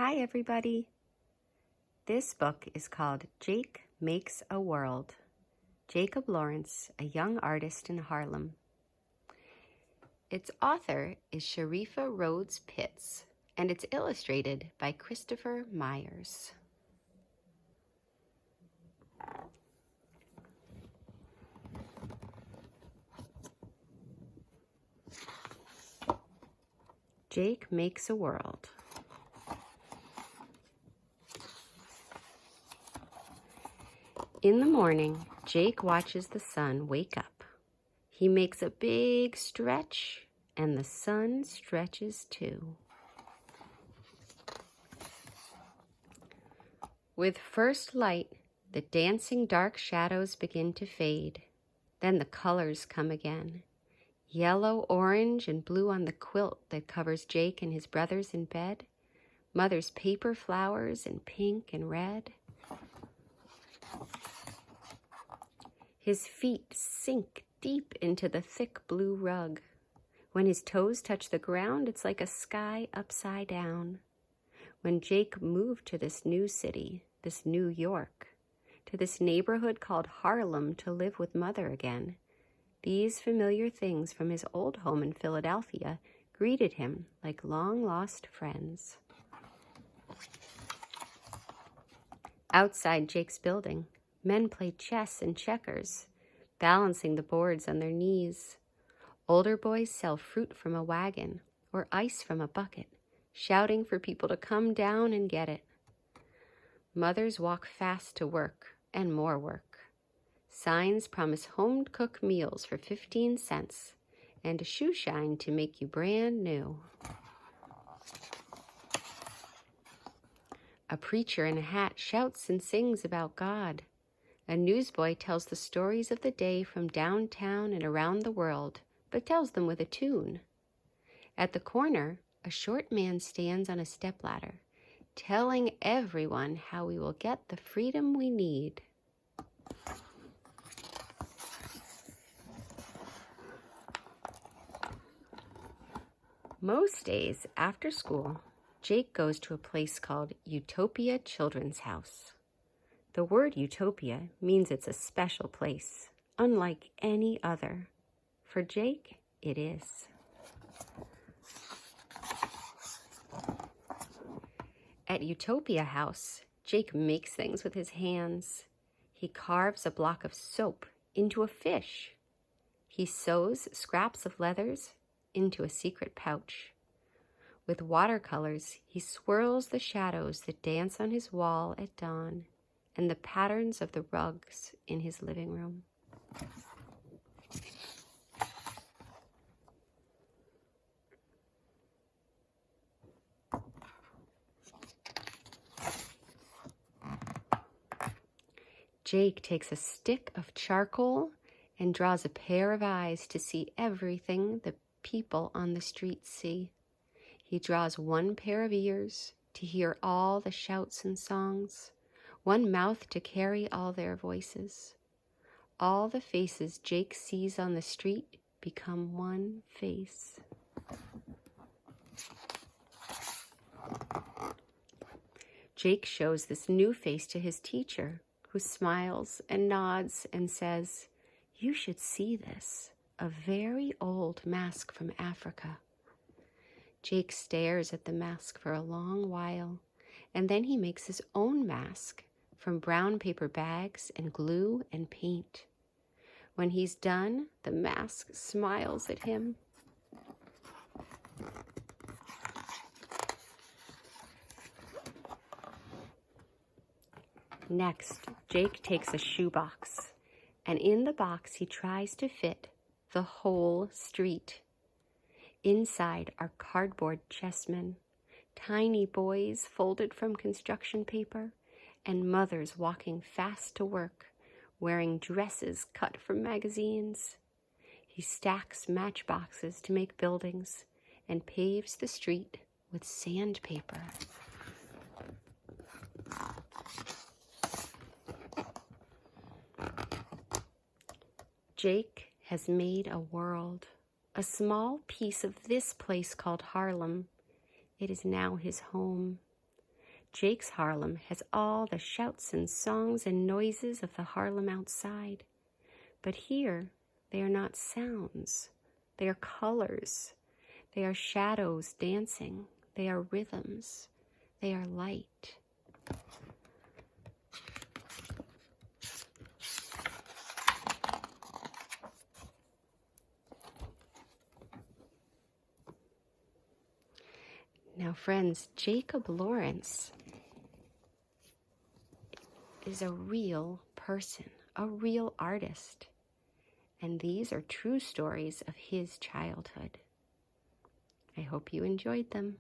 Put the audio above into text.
Hi, everybody. This book is called Jake Makes a World. Jacob Lawrence, a young artist in Harlem. Its author is Sharifa Rhodes Pitts, and it's illustrated by Christopher Myers. Jake Makes a World. In the morning, Jake watches the sun wake up. He makes a big stretch, and the sun stretches too. With first light, the dancing dark shadows begin to fade. Then the colors come again. Yellow, orange, and blue on the quilt that covers Jake and his brothers in bed. Mother's paper flowers in pink and red. His feet sink deep into the thick blue rug. When his toes touch the ground, it's like a sky upside down. When Jake moved to this new city, this New York, to this neighborhood called Harlem to live with Mother again, these familiar things from his old home in Philadelphia greeted him like long-lost friends. Outside Jake's building, men played chess and checkers, balancing the boards on their knees. Older boys sell fruit from a wagon or ice from a bucket, shouting for people to come down and get it. Mothers walk fast to work and more work. Signs promise home-cooked meals for 15 cents and a shoe shine to make you brand new. A preacher in a hat shouts and sings about God. A newsboy tells the stories of the day from downtown and around the world, but tells them with a tune. At the corner, a short man stands on a stepladder, telling everyone how we will get the freedom we need. Most days after school, Jake goes to a place called Utopia Children's House. The word utopia means it's a special place, unlike any other. For Jake, it is. At Utopia House, Jake makes things with his hands. He carves a block of soap into a fish. He sews scraps of leathers into a secret pouch. With watercolors, he swirls the shadows that dance on his wall at dawn and the patterns of the rugs in his living room. Jake takes a stick of charcoal and draws a pair of eyes to see everything the people on the street see. He draws one pair of ears to hear all the shouts and songs, one mouth to carry all their voices. All the faces Jake sees on the street become one face. Jake shows this new face to his teacher, who smiles and nods and says, "You should see this, a very old mask from Africa." Jake stares at the mask for a long while, and then he makes his own mask from brown paper bags and glue and paint. When he's done, the mask smiles at him. Next, Jake takes a shoebox, and in the box he tries to fit the whole street. Inside are cardboard chessmen, tiny boys folded from construction paper, and mothers walking fast to work, wearing dresses cut from magazines. He stacks matchboxes to make buildings and paves the street with sandpaper. Jake has made a world, a small piece of this place called Harlem. It is now his home. Jake's Harlem has all the shouts and songs and noises of the Harlem outside. But here, they are not sounds. They are colors. They are shadows dancing. They are rhythms. They are light. Now, friends, Jacob Lawrence is a real person, a real artist. And these are true stories of his childhood. I hope you enjoyed them.